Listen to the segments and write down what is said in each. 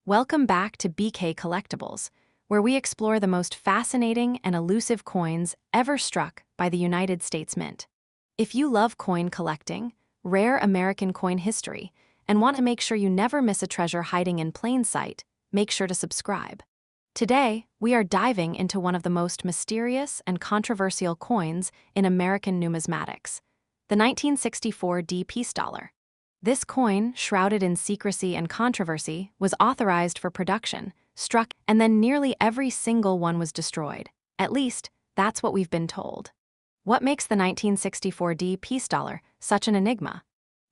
Welcome back to BK Collectibles, where we explore the most fascinating and elusive coins ever struck by the United States Mint. If you love coin collecting, rare American coin history, and want to make sure you never miss a treasure hiding in plain sight, make sure to subscribe. Today, we are diving into one of the most mysterious and controversial coins in American numismatics, the 1964 D Peace Dollar. This coin, shrouded in secrecy and controversy, was authorized for production, struck, and then nearly every single one was destroyed. At least, that's what we've been told. What makes the 1964 D Peace Dollar such an enigma?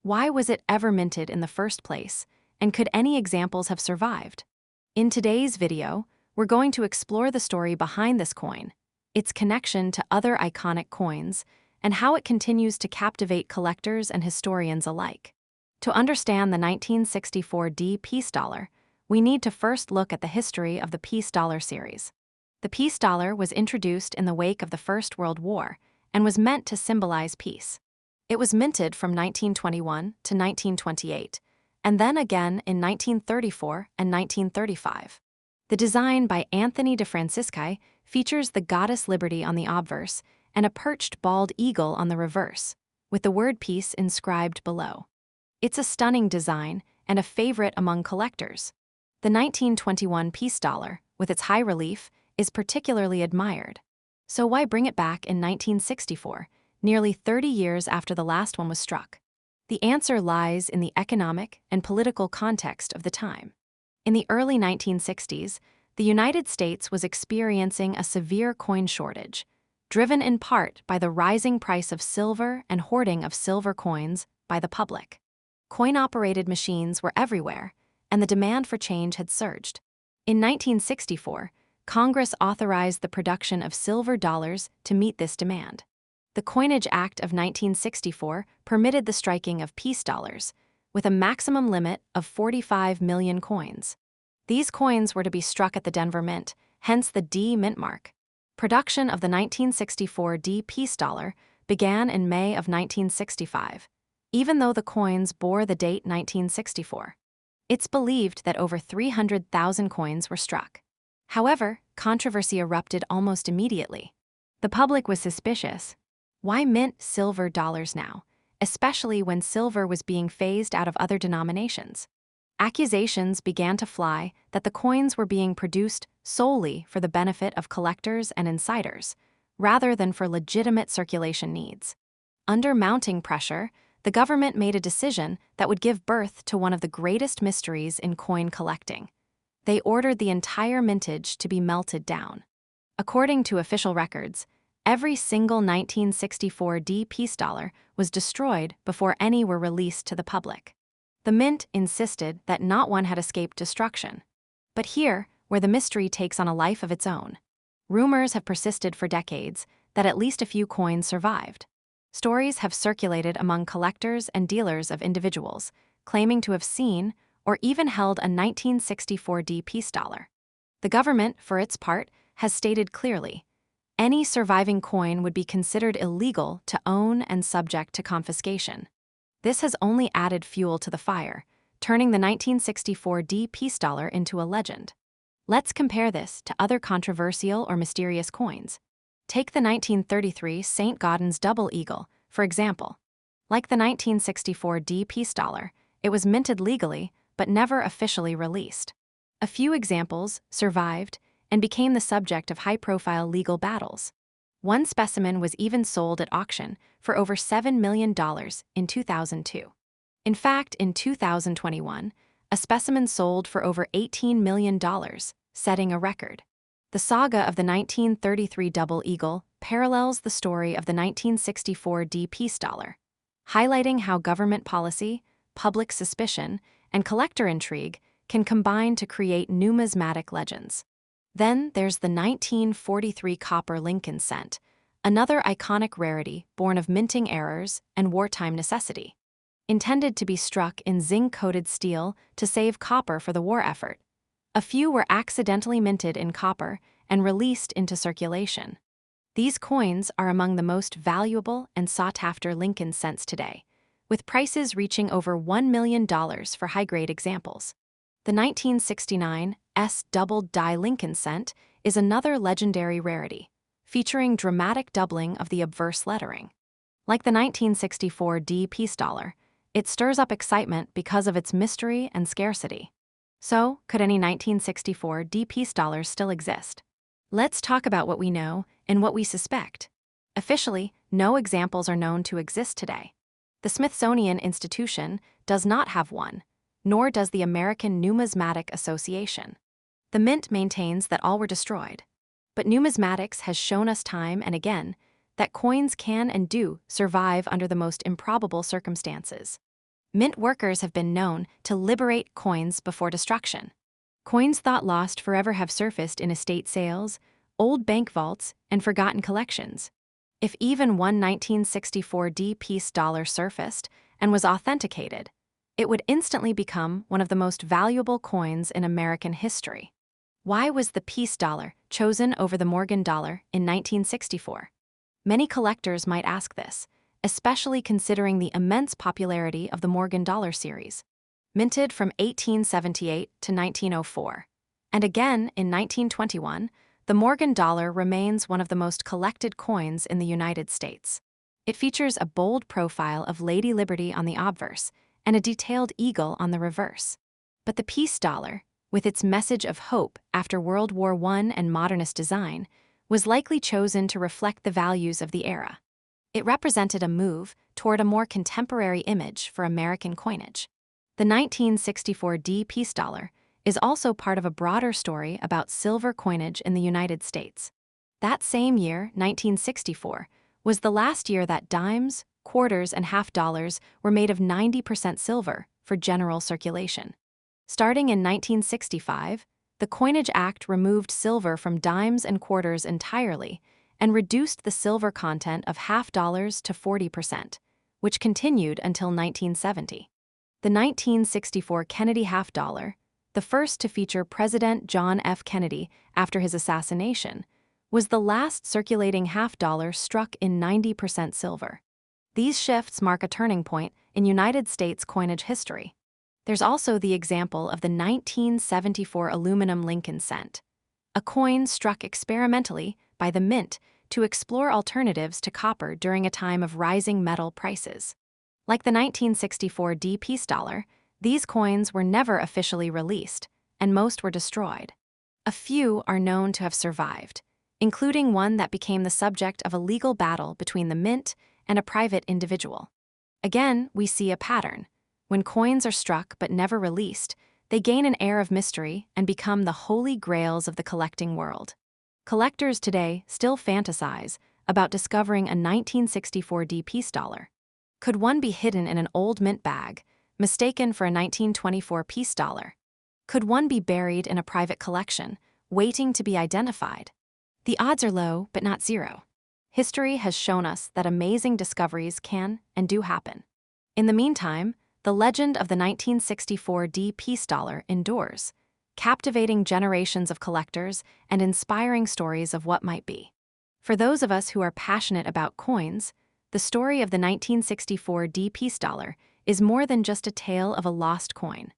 Why was it ever minted in the first place, and could any examples have survived? In today's video, we're going to explore the story behind this coin, its connection to other iconic coins, and how it continues to captivate collectors and historians alike. To understand the 1964 D Peace Dollar, we need to first look at the history of the Peace Dollar series. The Peace Dollar was introduced in the wake of the First World War and was meant to symbolize peace. It was minted from 1921 to 1928, and then again in 1934 and 1935. The design by Anthony DeFrancisci features the goddess Liberty on the obverse and a perched bald eagle on the reverse, with the word peace inscribed below. It's a stunning design and a favorite among collectors. The 1921 Peace Dollar, with its high relief, is particularly admired. So why bring it back in 1964, nearly 30 years after the last one was struck? The answer lies in the economic and political context of the time. In the early 1960s, the United States was experiencing a severe coin shortage, driven in part by the rising price of silver and hoarding of silver coins by the public. Coin-operated machines were everywhere, and the demand for change had surged. In 1964, Congress authorized the production of silver dollars to meet this demand. The Coinage Act of 1964 permitted the striking of peace dollars, with a maximum limit of 45 million coins. These coins were to be struck at the Denver Mint, hence the D Mint mark. Production of the 1964 D Peace Dollar began in May of 1965. Even though the coins bore the date 1964. It's believed that over 300,000 coins were struck. However, controversy erupted almost immediately. The public was suspicious. Why mint silver dollars now, especially when silver was being phased out of other denominations? Accusations began to fly that the coins were being produced solely for the benefit of collectors and insiders, rather than for legitimate circulation needs. Under mounting pressure, the government made a decision that would give birth to one of the greatest mysteries in coin collecting. They ordered the entire mintage to be melted down. According to official records, every single 1964 D Peace Dollar was destroyed before any were released to the public. The mint insisted that not one had escaped destruction. But here, where the mystery takes on a life of its own. Rumors have persisted for decades that at least a few coins survived. Stories have circulated among collectors and dealers of individuals, claiming to have seen or even held a 1964 D Peace Dollar. The government, for its part, has stated clearly, any surviving coin would be considered illegal to own and subject to confiscation. This has only added fuel to the fire, turning the 1964 D Peace Dollar into a legend. Let's compare this to other controversial or mysterious coins. Take the 1933 St. Gaudens Double Eagle, for example. Like the 1964 D Peace Dollar, it was minted legally but never officially released. A few examples survived and became the subject of high-profile legal battles. One specimen was even sold at auction for over $7 million in 2002. In fact, in 2021, a specimen sold for over $18 million, setting a record. The saga of the 1933 Double Eagle parallels the story of the 1964 D Peace Dollar, highlighting how government policy, public suspicion, and collector intrigue can combine to create numismatic legends. Then there's the 1943 copper Lincoln cent, another iconic rarity born of minting errors and wartime necessity. Intended to be struck in zinc-coated steel to save copper for the war effort, a few were accidentally minted in copper and released into circulation. These coins are among the most valuable and sought-after Lincoln cents today, with prices reaching over $1 million for high-grade examples. The 1969 S double die Lincoln cent is another legendary rarity, featuring dramatic doubling of the obverse lettering. Like the 1964 D peace dollar, it stirs up excitement because of its mystery and scarcity. So, could any 1964 D peace dollars still exist? Let's talk about what we know and what we suspect. Officially, no examples are known to exist today. The Smithsonian Institution does not have one, nor does the American Numismatic Association. The Mint maintains that all were destroyed. But numismatics has shown us time and again that coins can and do survive under the most improbable circumstances. Mint workers have been known to liberate coins before destruction. Coins thought lost forever have surfaced in estate sales, old bank vaults, and forgotten collections. If even one 1964 D peace dollar surfaced and was authenticated, it would instantly become one of the most valuable coins in American history. Why was the peace dollar chosen over the Morgan dollar in 1964? Many collectors might ask this, especially considering the immense popularity of the Morgan dollar series. Minted from 1878 to 1904, and again in 1921, the Morgan dollar remains one of the most collected coins in the United States. It features a bold profile of Lady Liberty on the obverse and a detailed eagle on the reverse. But the peace dollar, with its message of hope after World War I and modernist design, was likely chosen to reflect the values of the era. It represented a move toward a more contemporary image for American coinage. The 1964 D peace dollar is also part of a broader story about silver coinage in the United States. That same year, 1964, was the last year that dimes, quarters, and half dollars were made of 90% silver for general circulation. Starting in 1965, the Coinage Act removed silver from dimes and quarters entirely and reduced the silver content of half dollars to 40%, which continued until 1970. The 1964 Kennedy half dollar, the first to feature President John F. Kennedy after his assassination, was the last circulating half dollar struck in 90% silver. These shifts mark a turning point in United States coinage history. There's also the example of the 1974 aluminum Lincoln cent, a coin struck experimentally by the Mint to explore alternatives to copper during a time of rising metal prices. Like the 1964 D peace dollar, these coins were never officially released, and most were destroyed. A few are known to have survived, including one that became the subject of a legal battle between the Mint and a private individual. Again, we see a pattern. When coins are struck but never released, they gain an air of mystery and become the holy grails of the collecting world. Collectors today still fantasize about discovering a 1964 D peace dollar. Could one be hidden in an old mint bag, mistaken for a 1924 peace dollar? Could one be buried in a private collection, waiting to be identified? The odds are low, but not zero. History has shown us that amazing discoveries can and do happen. In the meantime, the legend of the 1964 D peace dollar endures, captivating generations of collectors and inspiring stories of what might be. For those of us who are passionate about coins, the story of the 1964 D peace dollar is more than just a tale of a lost coin.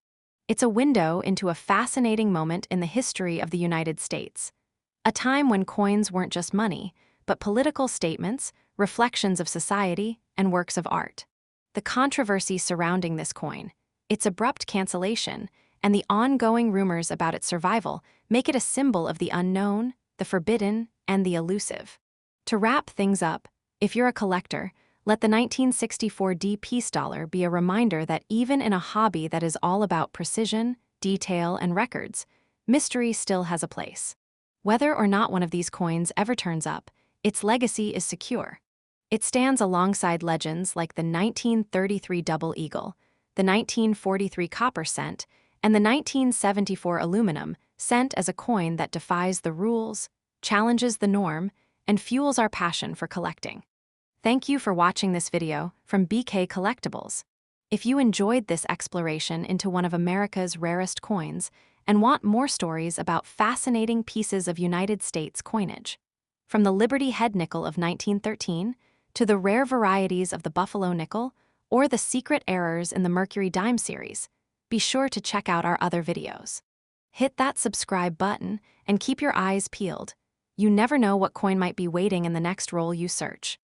It's a window into a fascinating moment in the history of the United States, a time when coins weren't just money, but political statements, reflections of society, and works of art. The controversy surrounding this coin, its abrupt cancellation, and the ongoing rumors about its survival make it a symbol of the unknown, the forbidden, and the elusive. To wrap things up, if you're a collector, let the 1964 D peace dollar be a reminder that even in a hobby that is all about precision, detail, and records, mystery still has a place. Whether or not one of these coins ever turns up, its legacy is secure. It stands alongside legends like the 1933 Double Eagle, the 1943 copper cent, and the 1974 aluminum cent as a coin that defies the rules, challenges the norm, and fuels our passion for collecting. Thank you for watching this video from BK Collectibles. If you enjoyed this exploration into one of America's rarest coins and want more stories about fascinating pieces of United States coinage, from the Liberty Head nickel of 1913 to the rare varieties of the Buffalo nickel or the secret errors in the Mercury dime series, be sure to check out our other videos. Hit that subscribe button and keep your eyes peeled. You never know what coin might be waiting in the next roll you search.